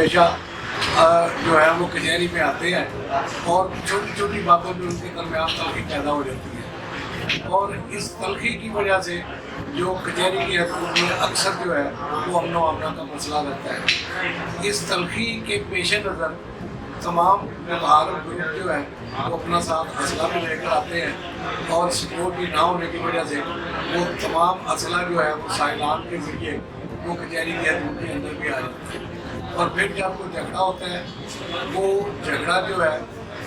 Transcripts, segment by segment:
हमेशा जो है वो कचहरी में आते हैं और छोटी छोटी बातों में उनके दरमियान तलखी पैदा हो जाती है, और इस तलखी की वजह से जो कचहरी की हदूद में अक्सर जो है वो अमन व अमन का मसला रहता है। इस तलखी के पेश नज़र तमाम मुतहारिफ ग्रुप जो है वो अपना साथ असला भी लेकर आते हैं, और सिक्योरिटी ना होने की वजह से वो तमाम असला जो है वो साइलान के ज़रिए वो कचहरी की हदूद के अंदर भी आ जाते हैं। और फिर जब कोई झगड़ा होता है, वो झगड़ा जो है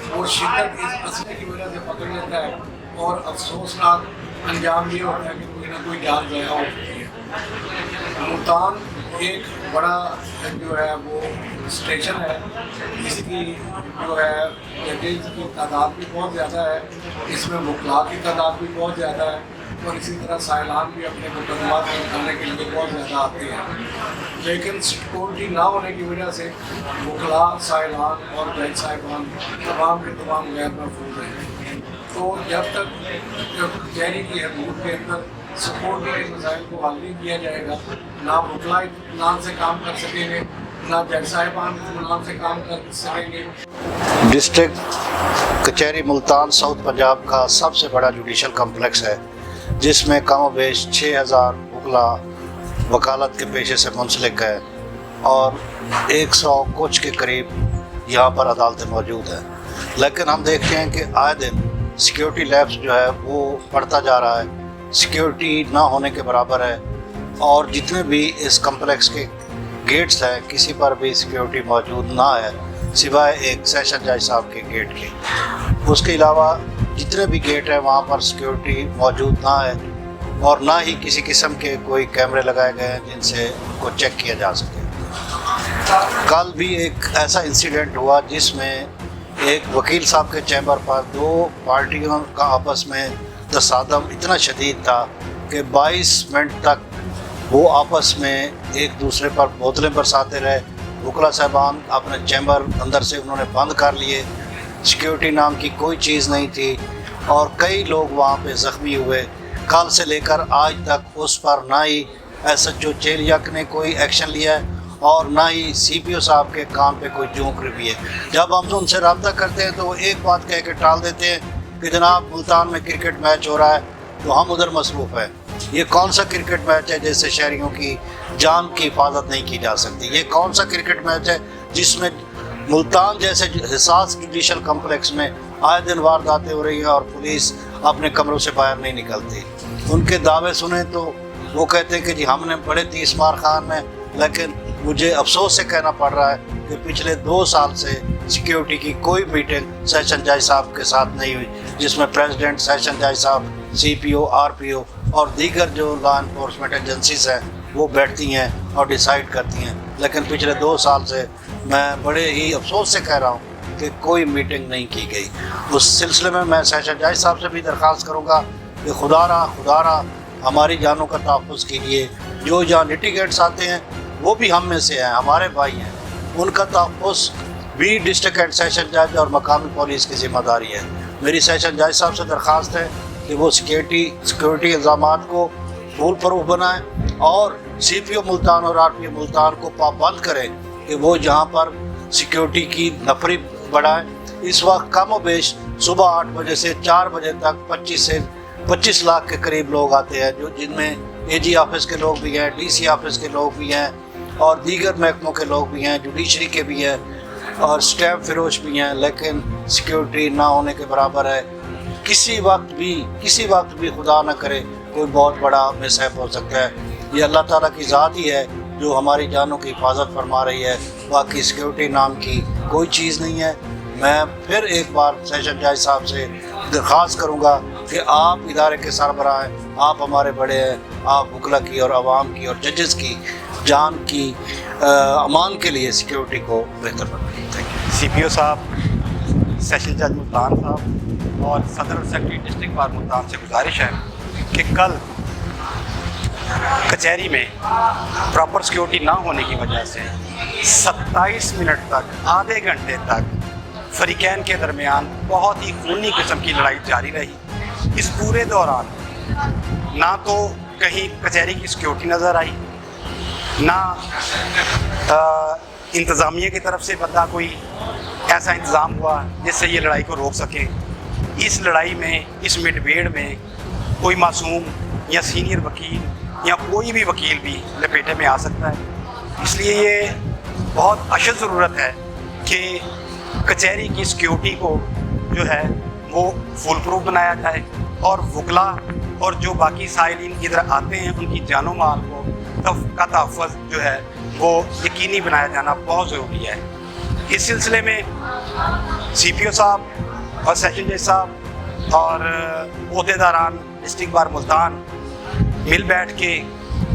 वो शिद्दत इस असले की वजह से पकड़ लेता है, और अफसोसनाक अंजाम ये होता है कि कोई ना कोई जान ज़ाया हो चुकी है। मुल्तान एक बड़ा जो है वो स्टेशन है, इसकी जो है जजेज की तादाद भी बहुत ज़्यादा है, इसमें मुखला की तादाद भी बहुत ज़्यादा है, और इसी तरह साइलान भी अपने मुकदमात करने के लिए बहुत ज़्यादा आते हैं। लेकिन सिक्योरिटी ना होने की वजह से मुखला, साइलान और जज साहिबान तमाम के तमाम गैर महफूज हैं। तो जब तक कचहरी की हदूद के अंदर सिक्योरिटी के मसाइल को हल नहीं किया जाएगा, ना मुखला इत्मीनान से काम कर सकेंगे, ना जज साहिबान इत्मीनान से काम कर सकेंगे। डिस्ट्रिक्ट कचहरी मुल्तान साउथ पंजाब का सबसे बड़ा जुडिशल कम्प्लेक्स है, जिसमें कम बेश 6000 वकला वकालत के पेशे से मुंसलिक है, और 100 कुछ के करीब यहाँ पर अदालतें मौजूद हैं। लेकिन हम देखते हैं कि आए दिन सिक्योरिटी लैब्स जो है वो बढ़ता जा रहा है, सिक्योरिटी ना होने के बराबर है, और जितने भी इस कम्प्लेक्स के गेट्स हैं किसी पर भी सिक्योरिटी मौजूद ना है सिवाय एक सेशन जज साहब के गेट के। उसके अलावा जितने भी गेट हैं वहाँ पर सिक्योरिटी मौजूद ना है, और ना ही किसी किस्म के कोई कैमरे लगाए गए हैं जिनसे उनको चेक किया जा सके। कल भी एक ऐसा इंसिडेंट हुआ जिसमें एक वकील साहब के चैम्बर पर दो पार्टियों का आपस में तसादम इतना शदीद था कि 22 मिनट तक वो आपस में एक दूसरे पर बोतलें बरसाते रहे। वकला साहबान अपने चैम्बर अंदर से उन्होंने बंद कर लिए, सिक्योरिटी नाम की कोई चीज़ नहीं थी, और कई लोग वहाँ पे ज़ख्मी हुए। कल से लेकर आज तक उस पर ना ही SHO चेलियक ने कोई एक्शन लिया है, और ना ही CPO साहब के काम पे कोई जूँ भी है। जब हम उनसे रब्ता करते हैं तो वो एक बात कह के टाल देते हैं कि जनाब मुल्तान में क्रिकेट मैच हो रहा है, तो हम उधर मसरूफ़ हैं। ये कौन सा क्रिकेट मैच है जैसे शहरियों की जान की हिफाजत नहीं की जा सकती? ये कौन सा क्रिकेट मैच है जिसमें मुल्तान जैसे हिसास जुडिशल कम्प्लेक्स में आए दिन वारदातें हो रही हैं और पुलिस अपने कमरों से बाहर नहीं निकलती? उनके दावे सुने तो वो कहते हैं कि जी हमने बड़े 30 मार खान हैं, लेकिन मुझे अफसोस से कहना पड़ रहा है कि पिछले 2 साल से सिक्योरिटी की कोई मीटिंग सेशन जज साहब के साथ नहीं हुई, जिसमें प्रेसिडेंट, सेशन जज साहब, CPO, RPO और दीगर जो लॉ इन्फोर्समेंट एजेंसीज हैं वो बैठती हैं और डिसाइड करती हैं। लेकिन पिछले 2 साल से मैं बड़े ही अफसोस से कह रहा हूँ कि कोई मीटिंग नहीं की गई। उस सिलसिले में मैं सेशन जज साहब से भी दरख्वास्त करूँगा कि खुदारा हमारी जानों का तहफ़्फ़ुज़ कीजिए। जो यहाँ लिटिगेंट्स आते हैं वो भी हम में से हैं, हमारे भाई हैं, उनका तहफ़्फ़ुज़ भी डिस्ट्रिक्ट एंड सेशन जज और मकामी पुलिस की ज़िम्मेदारी है। मेरी सेशन जज साहब से दरख्वास्त है कि वो सिक्योरिटी इल्ज़ामात को फूल प्रूफ बनाएं, और CPO मुल्तान और RPO मुल्तान को पाबंद करें कि वो जहाँ पर सिक्योरिटी की नफरी बढ़ाएं। इस वक्त कम बेश सुबह 8 बजे से 4 बजे तक 25 से 25 लाख के करीब लोग आते हैं, जो जिनमें AG ऑफिस के लोग भी हैं, DC ऑफिस के लोग भी हैं, और दीगर महकमों के लोग भी हैं, जुडिशरी के भी हैं, और स्टैम्प फिरोश भी हैं। लेकिन सिक्योरिटी ना होने के बराबर है। किसी वक्त भी खुदा न करे कोई बहुत बड़ा मिसहैप हो सकता है। ये अल्लाह ताला की ज़ात ही है जो हमारी जानों की हिफाजत फरमा रही है, बाकी सिक्योरिटी नाम की कोई चीज़ नहीं है। मैं फिर एक बार सेशन जज साहब से दरख्वास्त करूँगा कि आप इदारे के सरबराह हैं, आप हमारे बड़े हैं, आप वकला की और आवाम की और जजेस की जान की अमान के लिए सिक्योरिटी को बेहतर बनाएं। Thank you. CPO साहब, सेशन जज मुल्तान साहब और सदर सेक्रेटरी डिस्ट्रिक्ट बार मुल्तान से गुजारिश है कि कल कचहरी में प्रॉपर सिक्योरिटी ना होने की वजह से 27 मिनट तक, आधे घंटे तक फरीकैन के दरमियान बहुत ही खूनी किस्म की लड़ाई जारी रही। इस पूरे दौरान ना तो कहीं कचहरी की सिक्योरिटी नज़र आई, ना इंतज़ामिया की तरफ से बंदा कोई ऐसा इंतज़ाम हुआ जिससे ये लड़ाई को रोक सके। इस लड़ाई में, इस मुठभेड़ में कोई मासूम या सीनियर वकील या कोई भी वकील भी लपेटे में आ सकता है। इसलिए ये बहुत अशद ज़रूरत है कि कचहरी की सिक्योरिटी को जो है वो फुल प्रूफ बनाया जाए और वकला और जो बाकी साइलिन इधर आते हैं उनकी जानो माल को का तहफ़्फ़ुज़ जो है वो यकीनी बनाया जाना बहुत ज़रूरी है। इस सिलसिले में CPO साहब और सेशन जज साहब और ओहदेदारान डिस्ट्रिक्ट बार मुल्तान मिल बैठ के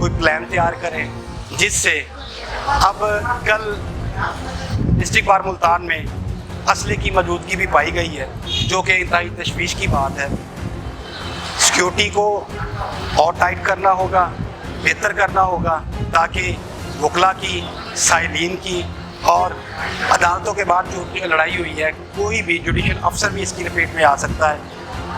कोई प्लान तैयार करें जिससे अब कल डिस्ट्रिक्ट बार मुल्तान में असले की मौजूदगी भी पाई गई है, जो कि इंतहाई तशवीश की बात है। सिक्योरिटी को और टाइट करना होगा, बेहतर करना होगा, ताकि वकला की, साइलिन की और अदालतों के बाद जो लड़ाई हुई है, कोई भी जुडिशल अफसर भी इसकी लपेट में आ सकता है।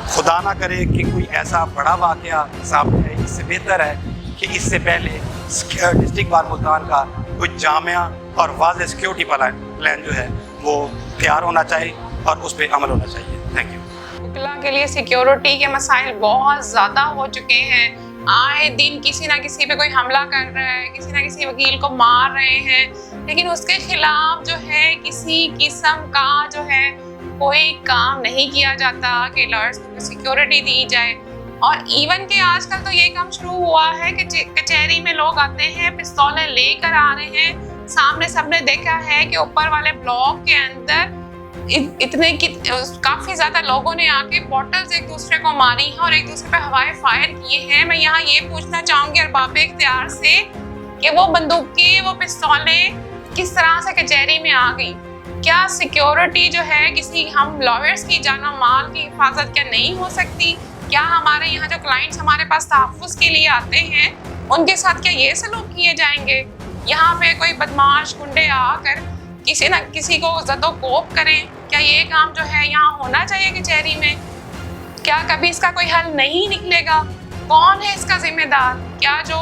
खुदा ना करे कि कोई ऐसा बड़ा वाक़या सामने आए। इससे बेहतर है कि इससे पहले डिस्ट्रिक्ट बार मुल्तान का कोई जामिया और वाज़ेह सिक्योरिटी प्लान जो है वो तैयार होना चाहिए और उस पर अमल होना चाहिए। Thank you. वकला के लिए सिक्योरिटी के मसाइल बहुत ज़्यादा हो चुके हैं। आए दिन किसी ना किसी पे कोई हमला कर रहा है, किसी ना किसी वकील को मार रहे हैं, लेकिन उसके खिलाफ जो है किसी किस्म का जो है कोई काम नहीं किया जाता कि लॉयर्स को सिक्योरिटी दी जाए। और इवन के आजकल तो ये काम शुरू हुआ है कि कचहरी में लोग आते हैं, पिस्तौलें लेकर आ रहे हैं। सामने सबने देखा है कि ऊपर वाले ब्लॉक के अंदर काफ़ी ज़्यादा लोगों ने आके बॉटल्स एक दूसरे को मारी हैं और एक दूसरे पे हवाएं फायर किए हैं। मैं यहाँ ये पूछना चाहूँगी अरबाब इख्तियार से कि वो बंदूकें, वो पिस्तौलें किस तरह से कचहरी में आ गई? क्या सिक्योरिटी जो है किसी हम लॉयर्स की जानो माल की हिफाजत क्या नहीं हो सकती? क्या हमारे यहाँ जो क्लाइंट्स हमारे पास तहफ़्फ़ुज़ के लिए आते हैं उनके साथ क्या ये सलूक किए जाएंगे? यहाँ पे कोई बदमाश गुंडे आकर किसी न किसी को ज़दोकोब करें, क्या ये काम जो है यहाँ होना चाहिए कचहरी में? क्या कभी इसका कोई हल नहीं निकलेगा? कौन है इसका जिम्मेदार? क्या जो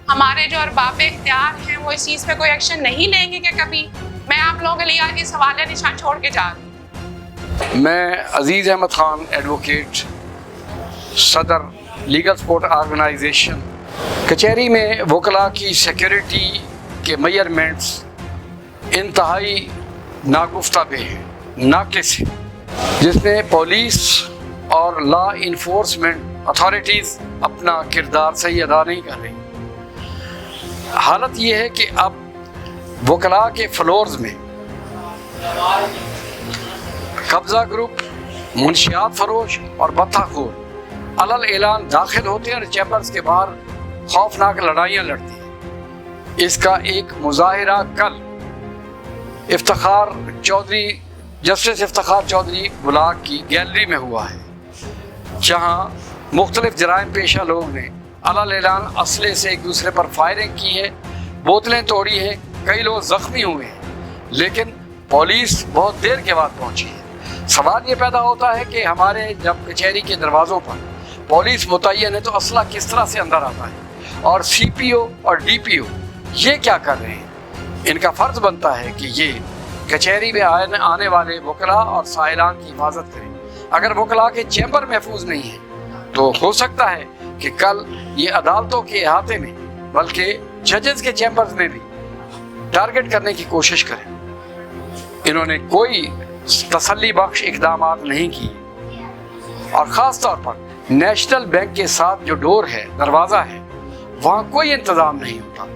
हमारे जो अरबाब इख्तियार हैं वो इस चीज़ पे कोई एक्शन नहीं लेंगे क्या कभी? मैं आप लोगों के लिए आज ये सवाल निशान छोड़ के जा रही हूँ। मैं अजीज़ अहमद ख़ान एडवोकेट, सदर लीगल सपोर्ट ऑर्गेनाइजेशन। कचहरी में वकला की सिक्योरिटी के मेजरमेंट्स इंतहाई नागुफ्ता पे हैं, नाक़िस है, जिसमें पुलिस और लॉ इन्फोर्समेंट अथॉरिटीज़ अपना किरदार सही अदा नहीं कर रही। हालत ये है कि अब वकला के फ्लोर्स में कब्ज़ा ग्रुप, मुंशियात फरोश और बत्ताखोर अलल ऐलान दाखिल होते हैं और चैम्बर्स के बाहर खौफनाक लड़ाइयाँ लड़ती हैं। इसका एक मुजाहिरा कल जस्टिस इफ्तिखार चौधरी ब्लॉक की गैलरी में हुआ है, जहाँ मुख्तलिफ जराइम पेशा लोग ने अलल ऐलान असले से एक दूसरे पर फायरिंग की है, बोतलें तोड़ी हैं, कई लोग ज़ख्मी हुए हैं, लेकिन पुलिस बहुत देर के बाद पहुंची है। सवाल ये पैदा होता है कि हमारे जब कचहरी के दरवाज़ों पर पुलिस मुतय्यन है तो असला किस तरह से अंदर आता है, और CPO और DPO ये क्या कर रहे हैं? इनका फ़र्ज़ बनता है कि ये कचहरी में आने वाले वकला और साइलान की हिफाजत करें। अगर वकला के चैम्बर महफूज नहीं है तो हो सकता है कि कल ये अदालतों के अहाते में, बल्कि जजेस के चैम्बर्स में भी टारगेट करने की कोशिश करें। इन्होंने कोई तसल्ली बख्श इक़दाम नहीं किए, और ख़ास तौर पर नेशनल बैंक के साथ जो डोर है, दरवाज़ा है, वहाँ कोई इंतज़ाम नहीं होता।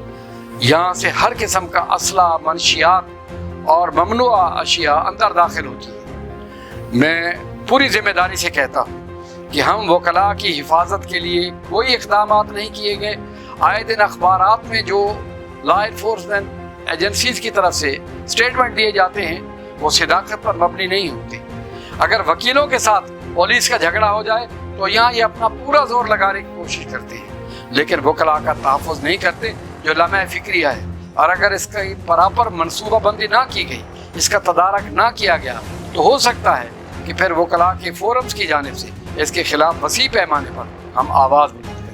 यहाँ से हर किस्म का असला, मनशियात और ममनुआ अशिया अंदर दाखिल होती है। मैं पूरी जिम्मेदारी से कहता हूँ कि हम वकला की हिफाजत के लिए कोई इक़दाम नहीं किए गए। आए दिन अखबारात में जो लॉ इन्फोर्समेंट एजेंसीज़ की तरफ से स्टेटमेंट दिए जाते हैं वो सदाकत पर मबनी नहीं होते। अगर वकीलों के साथ पुलिस का झगड़ा हो जाए तो यहाँ ये अपना पूरा जोर लगाने की कोशिश करते हैं, लेकिन वकला का तहफ़्फ़ुज़ नहीं करते जो लम्हा फ़िक्रिया है। और अगर इसका बराबर मनसूबाबंदी ना की गई, इसका तदारक ना किया गया, तो हो सकता है कि फिर वकला के फोरम्स की जानिब से इसके खिलाफ वसी पैमाने पर हम आवाज़ बुलंद करें।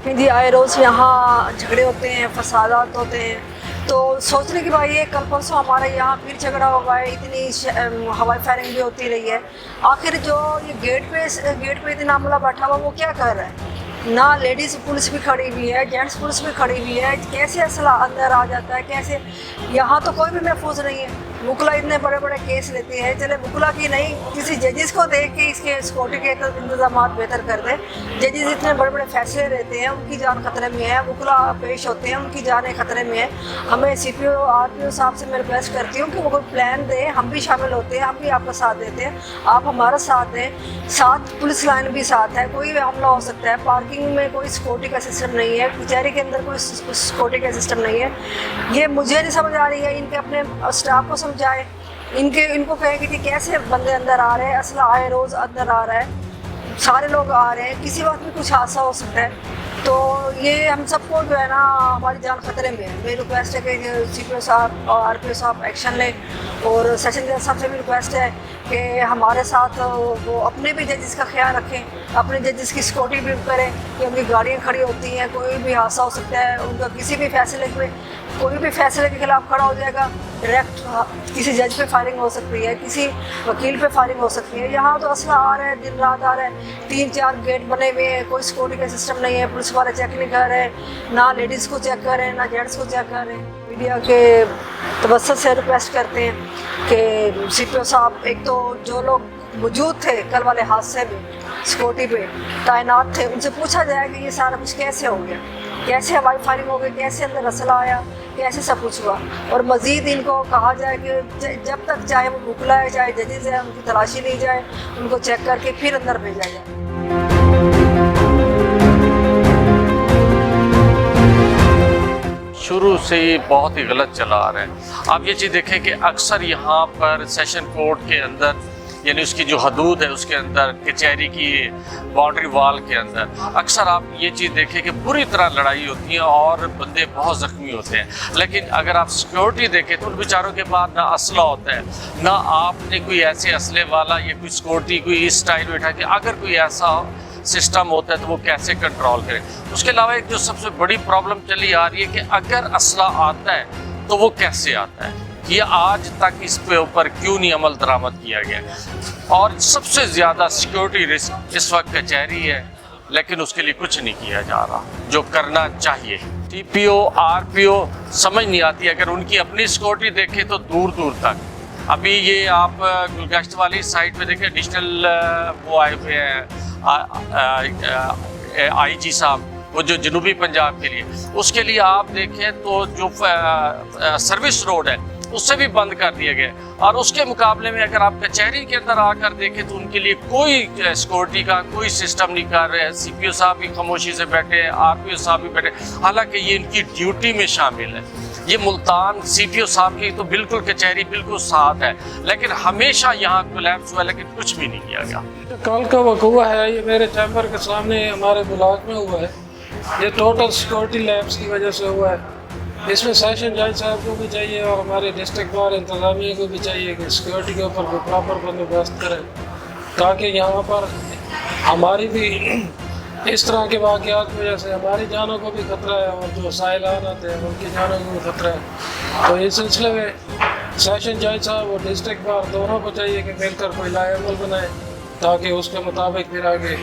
देखें जी आए रोज़ यहाँ झगड़े होते हैं, फसादात होते हैं, तो सोचने की बात ये कल परसों हमारा यहाँ फिर झगड़ा हुआ है, इतनी हवाई फायरिंग भी होती रही है। आखिर जो ये गेट पे इतना अमला बैठा हुआ वो क्या कर रहा है? ना लेडीज़ पुलिस भी खड़ी हुई है, जेंट्स पुलिस भी खड़ी हुई है, कैसे असला अंदर आ जाता है, कैसे? यहाँ तो कोई भी महफूज नहीं है। वकला इतने बड़े बड़े केस लेते हैं, चले वकला की नहीं, किसी जजेस को देख के इसके सिक्योरिटी के इंतजाम बेहतर कर दे। जजेस इतने बड़े बड़े फैसले लेते हैं, उनकी जान खतरे में है, वकला पेश होते हैं, उनकी जान खतरे में है। हमें CPO RPO साहब से मैं रिक्वेस्ट करती हूँ कि वो कोई प्लान दें, हम भी शामिल होते हैं, हम भी आपका साथ देते हैं, आप हमारा साथ दें। साथ पुलिस लाइन भी साथ है, कोई भी हमला हो सकता है। पार्किंग में कोई सिक्योरिटी का सिस्टम नहीं है, कचहरी के अंदर कोई सिक्योरिटी का सिस्टम नहीं है। ये मुझे नहीं समझ आ रही है, इनके अपने स्टाफ को समझाए, इनको कहें कि कैसे बंदे अंदर आ रहे हैं, असला आए रोज़ अंदर आ रहा है, सारे लोग आ रहे हैं, किसी वक्त भी कुछ हादसा हो सकता है। तो ये हम सबको जो है ना, हमारी जान खतरे में है। मेरी रिक्वेस्ट है कि CPO साहब और RPO साहब एक्शन लें, और सेशन जज साहब से भी रिक्वेस्ट है कि हमारे साथ वो अपने भी जजेस का ख्याल रखें, अपने जजेस की सिक्योरिटी भी करें कि उनकी गाड़ियाँ खड़ी होती हैं, कोई भी हादसा हो सकता है, उनका किसी भी फैसले में कोई भी फैसले के खिलाफ खड़ा हो जाएगा, डायरेक्ट किसी जज पे फायरिंग हो सकती है, किसी वकील पे फायरिंग हो सकती है। यहाँ तो असला आ रहा है, दिन रात आ रहा है, 3-4 गेट बने हुए हैं, कोई सिक्योरिटी का सिस्टम नहीं है, पुलिस वाले चेक नहीं कर रहे, ना लेडीज़ को चेक कर रहे हैं, ना जेंट्स को चेक कर रहे हैं। मीडिया के तवज्जो से रिक्वेस्ट करते हैं कि CPO साहब, एक तो जो लोग मौजूद थे कल वाले हादसे में सिक्योरिटी पे तैनात थे, उनसे पूछा जाए कि ये सारा कुछ कैसे हो गया, कैसे हवाई फायरिंग हो गई, कैसे अंदर असला आया, कैसे सब कुछ हुआ। और मज़ीद इनको कहा जाए कि जब तक चाहे वो वकला है, चाहे जजेस है, उनकी तलाशी ली जाए, उनको चेक करके फिर अंदर भेजा जाए। शुरू से ही बहुत ही गलत चला आ रहा है। आप ये चीज़ देखें कि अक्सर यहाँ पर सेशन कोर्ट के अंदर, यानी उसकी जो हदूद है उसके अंदर, कचहरी की बाउंड्री वाल के अंदर, अक्सर आप ये चीज़ देखें कि बुरी तरह लड़ाई होती है और बंदे बहुत ज़ख्मी होते हैं। लेकिन अगर आप सिक्योरिटी देखें तो उन बेचारों के पास ना असला होता है, ना आपने कोई ऐसे असले वाला या कोई सिक्योरिटी कोई इस स्टाइल में उठा कि अगर कोई ऐसा सिस्टम होता है तो वो कैसे कंट्रोल करें। उसके अलावा एक जो सबसे बड़ी प्रॉब्लम चली आ रही है कि अगर असला आता है तो वो कैसे आता है, ये आज तक इस पे ऊपर क्यों नहीं अमल दरामद किया गया। और सबसे ज़्यादा सिक्योरिटी रिस्क इस वक्त कचहरी है, लेकिन उसके लिए कुछ नहीं किया जा रहा जो करना चाहिए। CPO RPO समझ नहीं आती, अगर उनकी अपनी सिक्योरिटी देखें तो दूर दूर तक। अभी ये आप गुलगश्त वाली साइड पे देखें, डिजिटल वो आए हुए हैं IG साहब, वो जो जनूबी पंजाब के लिए, उसके लिए आप देखें तो जो सर्विस रोड है उससे भी बंद कर दिया गया। और उसके मुकाबले में अगर आप कचहरी के अंदर आकर देखें तो उनके लिए कोई सिक्योरिटी का कोई सिस्टम नहीं कर रहे हैं। CPO साहब भी खामोशी से बैठे हैं, RPO साहब भी बैठे, हालांकि ये इनकी ड्यूटी में शामिल है। ये मुल्तान CPO साहब की तो बिल्कुल कचहरी बिल्कुल साथ है, लेकिन हमेशा यहाँ कोलैप्स हुआ, लेकिन कुछ भी नहीं किया गया। कल का वक़ूआ है, ये मेरे चैम्बर के सामने हमारे ब्लॉक में हुआ है। ये टोटल सिक्योरिटी लैब्स की वजह से हुआ है। इसमें सेशन जज साहब को भी चाहिए और हमारे डिस्ट्रिक्ट बार इंतज़ामिया को भी चाहिए कि सिक्योरिटी के ऊपर प्रॉपर बंदोबस्त करें, ताकि यहाँ पर हमारी भी इस तरह के वाक़यात की वजह से हमारी जानों को भी खतरा है और जो साइलान आते हैं उनकी जानों को भी खतरा है। तो इस सिलसिले में सेशन जज साहब और डिस्ट्रिक्ट बार दोनों को चाहिए कि मिलकर कोई लाएमल बनाए, ताकि उसके मुताबिक फिर आगे।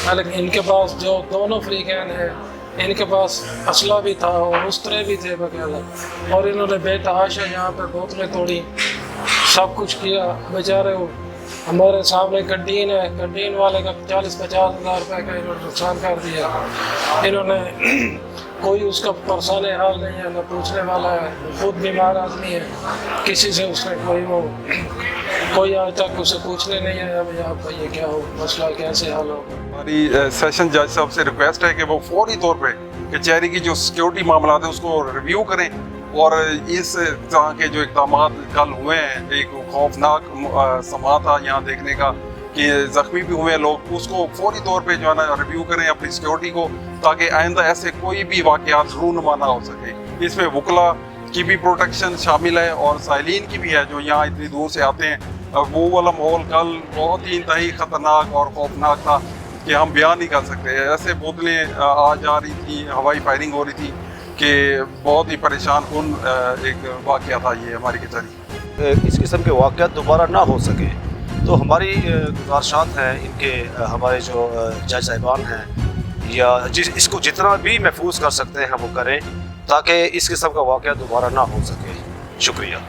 हालांकि इनके पास जो दोनों फ्रीकैन हैं, इनके पास असला भी था और उस्तरे भी थे बकायदा, और इन्होंने बेतहाशा यहाँ पर बोतलें तोड़ी, सब कुछ किया। बेचारे हमारे सामने कैंटीन है, कैंटीन वाले का 40-50 हज़ार रुपये का इन्होंने नुकसान कर दिया। इन्होंने कोई उसका परेशान हाल नहीं है, न पूछने वाला है, खुद बीमार आदमी है, किसी से उसने कोई आज तक उसे पूछने नहीं आया भाई आपका ये क्या हो मसला, कैसे हल हो। हमारी सेशन जज साहब से रिक्वेस्ट है कि वो फौरी तौर पे कचहरी की जो सिक्योरिटी मामला है उसको रिव्यू करें, और इस तरह के जो इक़दाम कल हुए हैं, एक खौफनाक समा था यहाँ देखने का कि ज़ख्मी भी हुए लोग, उसको फौरी तौर पे जो है ना रिव्यू करें अपनी सिक्योरिटी को, ताकि आइंदा ऐसे कोई भी वाक़यात रूनुमा ना हो सके। इसमें वकला की भी प्रोटेक्शन शामिल है और साइलिन की भी है जो यहाँ इतनी दूर से आते हैं। वो वाला माहौल कल बहुत ही इंतहाई ख़तरनाक और खौफनाक था कि हम बयान नहीं कर सकते। ऐसे बोतलें आ जा रही थी, हवाई फायरिंग हो रही थी कि बहुत ही परेशान कन एक वाक़या था ये हमारी कचहरी। इस किस्म के वाक़यात दोबारा ना हो सके तो हमारी गुजारिशात हैं इनके हमारे जो जज साहिबान हैं या इसको जितना भी महफूज कर सकते हैं वो करें ताकि इस किस्म का वाक़या दोबारा ना हो सके। शुक्रिया।